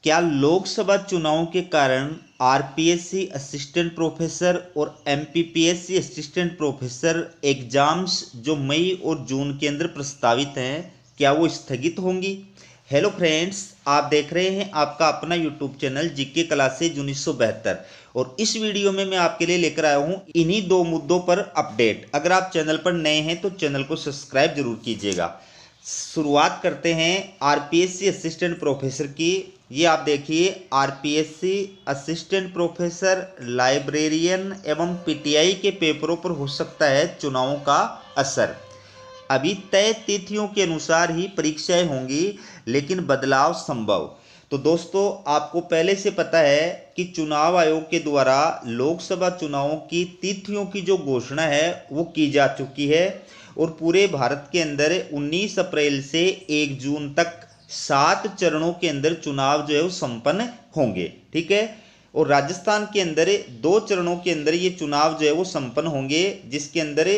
क्या लोकसभा चुनावों के कारण आरपीएससी असिस्टेंट प्रोफेसर और एमपीपीएससी असिस्टेंट प्रोफेसर एग्जाम्स जो मई और जून के अंदर प्रस्तावित हैं, क्या वो स्थगित होंगी? हेलो फ्रेंड्स, आप देख रहे हैं आपका अपना यूट्यूब चैनल जीके क्लासेज 1972 और इस वीडियो में मैं आपके लिए लेकर आया हूं इन्हीं दो मुद्दों पर अपडेट। अगर आप चैनल पर नए हैं तो चैनल को सब्सक्राइब जरूर कीजिएगा। शुरुआत करते हैं आरपीएससी असिस्टेंट प्रोफेसर की। ये आप देखिए, आरपीएससी असिस्टेंट प्रोफेसर, लाइब्रेरियन एवं पीटीआई के पेपरों पर हो सकता है चुनावों का असर। अभी तय तिथियों के अनुसार ही परीक्षाएं होंगी, लेकिन बदलाव संभव। तो दोस्तों, आपको पहले से पता है कि चुनाव आयोग के द्वारा लोकसभा चुनावों की तिथियों की जो घोषणा है वो की जा चुकी है और पूरे भारत के अंदर 19 अप्रैल से 1 जून तक 7 चरणों के अंदर चुनाव जो है वो संपन्न होंगे। ठीक है। और राजस्थान के अंदर 2 चरणों के अंदर ये चुनाव जो है वो संपन्न होंगे, जिसके अंदर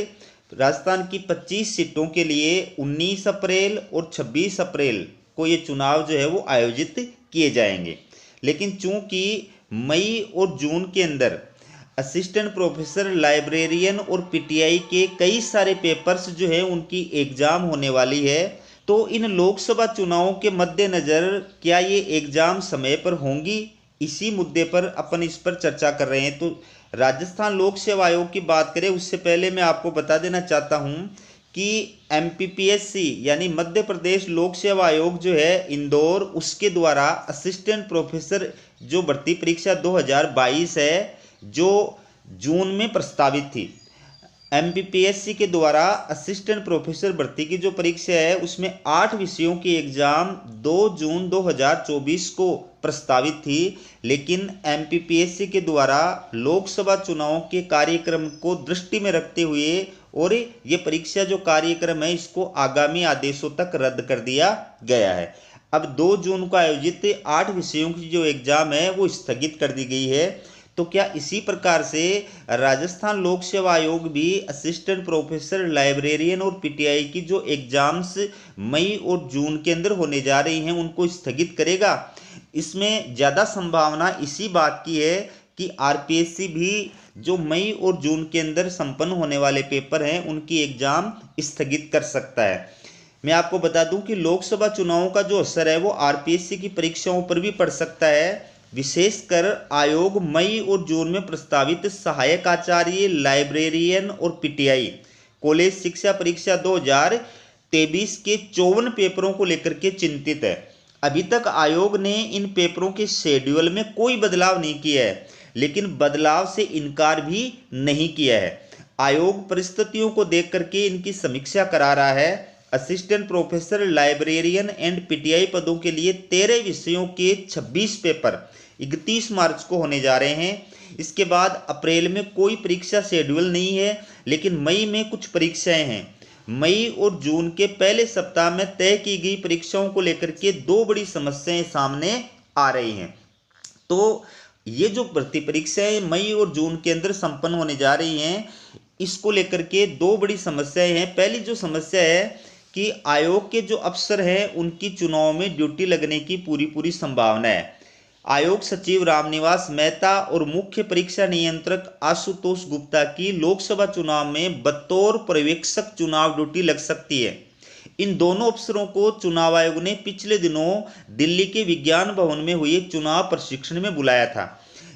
राजस्थान की 25 सीटों के लिए 19 अप्रैल और 26 अप्रैल को ये चुनाव जो है वो आयोजित किए जाएंगे। लेकिन चूंकि मई और जून के अंदर असिस्टेंट प्रोफेसर, लाइब्रेरियन और पीटीआई के कई सारे पेपर्स जो है उनकी एग्जाम होने वाली है, तो इन लोकसभा चुनावों के मद्देनज़र क्या ये एग्जाम समय पर होंगी, इसी मुद्दे पर अपन इस पर चर्चा कर रहे हैं। तो राजस्थान लोक सेवा आयोग की बात करें उससे पहले मैं आपको बता देना चाहता हूं कि एमपीपीएससी यानी मध्य प्रदेश लोक सेवा आयोग जो है इंदौर, उसके द्वारा असिस्टेंट प्रोफेसर जो भर्ती परीक्षा 2022 है, जो जून में प्रस्तावित थी। एमपीपीएससी के द्वारा असिस्टेंट प्रोफेसर भर्ती की जो परीक्षा है उसमें 8 विषयों की एग्जाम 2 जून 2024 को प्रस्तावित थी, लेकिन एमपीपीएससी के द्वारा लोकसभा चुनावों के कार्यक्रम को दृष्टि में रखते हुए और ये परीक्षा जो कार्यक्रम है इसको आगामी आदेशों तक रद्द कर दिया गया है। अब 2 जून को आयोजित 8 विषयों की जो एग्जाम है वो स्थगित कर दी गई है। तो क्या इसी प्रकार से राजस्थान लोक सेवा आयोग भी असिस्टेंट प्रोफेसर, लाइब्रेरियन और पीटीआई की जो एग्जाम्स मई और जून के अंदर होने जा रही हैं उनको स्थगित करेगा? इसमें ज़्यादा संभावना इसी बात की है कि आरपीएससी भी जो मई और जून के अंदर संपन्न होने वाले पेपर हैं उनकी एग्जाम स्थगित कर सकता है। मैं आपको बता दूं कि लोकसभा चुनावों का जो असर है वो आरपीएससी की परीक्षाओं पर भी पड़ सकता है। विशेषकर आयोग मई और जून में प्रस्तावित सहायक आचार्य, लाइब्रेरियन और पीटीआई कॉलेज शिक्षा परीक्षा 2023 के 54 पेपरों को लेकर के चिंतित है। अभी तक आयोग ने इन पेपरों के शेड्यूल में कोई बदलाव नहीं किया है, लेकिन बदलाव से इनकार भी नहीं किया है। आयोग परिस्थितियों को देख करके इनकी समीक्षा करा रहा है। Assistant professor, librarian and PTI पदों के लिए 13 विषयों के 26 पेपर 31 मार्च को होने जा रहे हैं। इसके बाद अप्रैल में कोई परीक्षा शेड्यूल नहीं है, लेकिन मई में कुछ परीक्षाएं हैं। मई और जून के पहले सप्ताह में तय की गई परीक्षाओं को लेकर के 2 बड़ी समस्याएं सामने आ रही हैं। तो ये जो भर्ती परीक्षाएं मई और जून के अंदर संपन्न होने जा रही हैं, इसको लेकर के 2 बड़ी समस्याएं हैं। पहली जो समस्या है कि आयोग के जो अफसर हैं उनकी चुनाव में ड्यूटी लगने की पूरी संभावना है। आयोग सचिव रामनिवास मेहता और मुख्य परीक्षा नियंत्रक आशुतोष गुप्ता की लोकसभा चुनाव में बतौर पर्यवेक्षक चुनाव ड्यूटी लग सकती है। इन दोनों अफसरों को चुनाव आयोग ने पिछले दिनों दिल्ली के विज्ञान भवन में हुए चुनाव प्रशिक्षण में बुलाया था।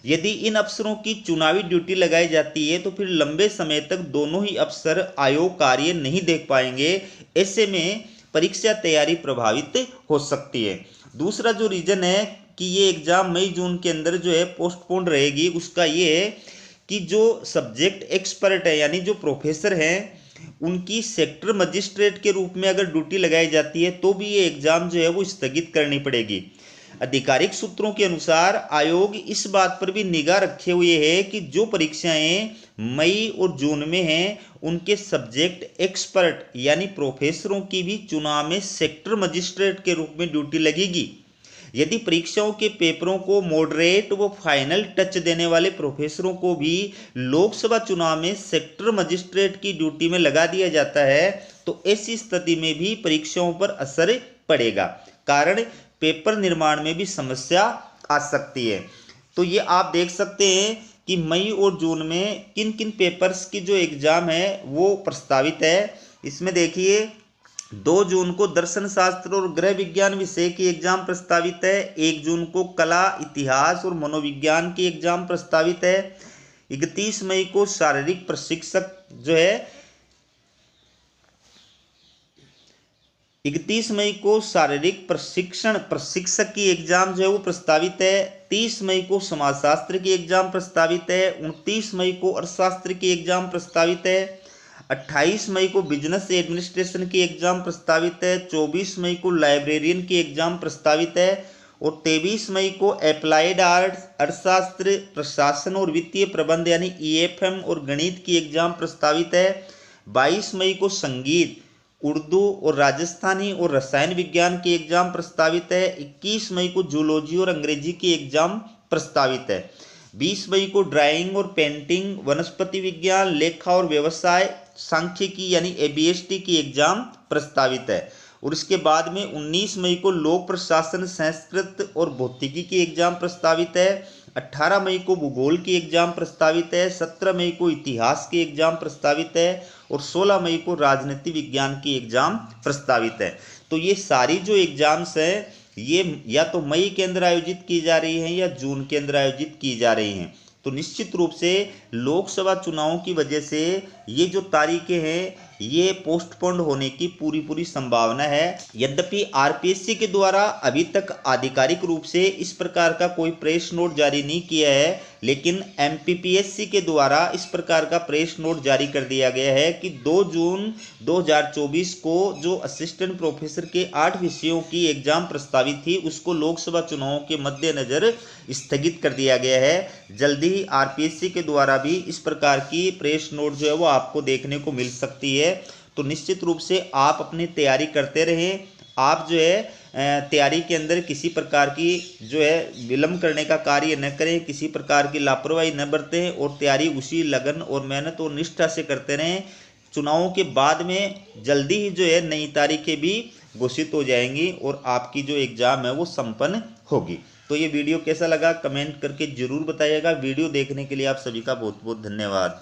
यदि इन अफसरों की चुनावी ड्यूटी लगाई जाती है तो फिर लंबे समय तक दोनों ही अफसर आयोग कार्य नहीं देख पाएंगे। ऐसे में परीक्षा तैयारी प्रभावित हो सकती है। दूसरा जो रीजन है कि ये एग्जाम मई जून के अंदर जो है पोस्टपोन रहेगी, उसका ये है कि जो सब्जेक्ट एक्सपर्ट है यानी जो प्रोफेसर हैं उनकी सेक्टर मजिस्ट्रेट के रूप में अगर ड्यूटी लगाई जाती है तो भी ये एग्जाम जो है वो स्थगित करनी पड़ेगी। आधिकारिक सूत्रों के अनुसार आयोग इस बात पर भी निगाह रखे हुए है कि जो परीक्षाएं मई और जून में हैं उनके सब्जेक्ट एक्सपर्ट यानी प्रोफेसरों की भी चुनाव में सेक्टर मजिस्ट्रेट के रूप में ड्यूटी लगेगी। यदि परीक्षाओं के पेपरों को मॉडरेट व फाइनल टच देने वाले प्रोफेसरों को भी लोकसभा चुनाव में सेक्टर मजिस्ट्रेट की ड्यूटी में लगा दिया जाता है तो ऐसी स्थिति में भी परीक्षाओं पर असर पड़ेगा। कारण पेपर निर्माण में भी समस्या आ सकती है। तो ये आप देख सकते हैं कि मई और जून में किन किन पेपर्स की जो एग्ज़ाम है वो प्रस्तावित है। इसमें देखिए 2 जून को दर्शन शास्त्र और गृह विज्ञान विषय की एग्जाम प्रस्तावित है। 1 जून को कला, इतिहास और मनोविज्ञान की एग्जाम प्रस्तावित है। 31 मई को शारीरिक प्रशिक्षक जो है 31 मई को शारीरिक प्रशिक्षक की एग्जाम जो है वो प्रस्तावित है। 30 मई को समाजशास्त्र की एग्जाम प्रस्तावित है। 29 मई को अर्थशास्त्र की एग्जाम प्रस्तावित है। 28 मई को बिजनेस एडमिनिस्ट्रेशन की एग्जाम प्रस्तावित है। 24 मई को लाइब्रेरियन की एग्जाम प्रस्तावित है और 23 मई को अप्लाइड आर्ट्स, अर्थशास्त्र, प्रशासन और वित्तीय प्रबंध यानी EFM और गणित की एग्जाम प्रस्तावित है। 22 मई को संगीत, उर्दू और राजस्थानी और रसायन विज्ञान की एग्जाम प्रस्तावित है। 21 मई को जूलॉजी और अंग्रेजी की एग्जाम प्रस्तावित है। 20 मई को ड्राइंग और पेंटिंग, वनस्पति विज्ञान, लेखा और व्यवसाय, सांख्यिकी यानी ABST की एग्जाम प्रस्तावित है। और इसके बाद में 19 मई को लोक प्रशासन, संस्कृत और भौतिकी की एग्जाम प्रस्तावित है। 18 मई को भूगोल की एग्जाम प्रस्तावित है। 17 मई को इतिहास की एग्जाम प्रस्तावित है और 16 मई को राजनीति विज्ञान की एग्जाम प्रस्तावित है। तो ये सारी जो एग्जाम्स हैं ये या तो मई के अंदर आयोजित की जा रही हैं या जून के अंदर आयोजित की जा रही हैं। तो निश्चित रूप से लोकसभा चुनावों की वजह से ये जो तारीखें हैं ये पोस्टपोन्ड होने की पूरी संभावना है। यद्यपि RPSC के द्वारा अभी तक आधिकारिक रूप से इस प्रकार का कोई प्रेस नोट जारी नहीं किया है, लेकिन MPPSC के द्वारा इस प्रकार का प्रेस नोट जारी कर दिया गया है कि 2 जून 2024 को जो असिस्टेंट प्रोफेसर के 8 विषयों की एग्जाम प्रस्तावित थी उसको लोकसभा चुनावों के मद्देनजर स्थगित कर दिया गया है। जल्दी ही RPSC के द्वारा भी इस प्रकार की प्रेस नोट जो है वो आपको देखने को मिल सकती है। तो निश्चित रूप से आप अपनी तैयारी करते रहें। आप जो है तैयारी के अंदर किसी प्रकार की जो है विलंब करने का कार्य न करें, किसी प्रकार की लापरवाही न बरतें और तैयारी उसी लगन और मेहनत और निष्ठा से करते रहें। चुनावों के बाद में जल्दी ही जो है नई तारीखें भी घोषित हो जाएंगी और आपकी जो एग्ज़ाम है वो संपन्न होगी। तो ये वीडियो कैसा लगा कमेंट करके ज़रूर बताइएगा। वीडियो देखने के लिए आप सभी का बहुत बहुत धन्यवाद।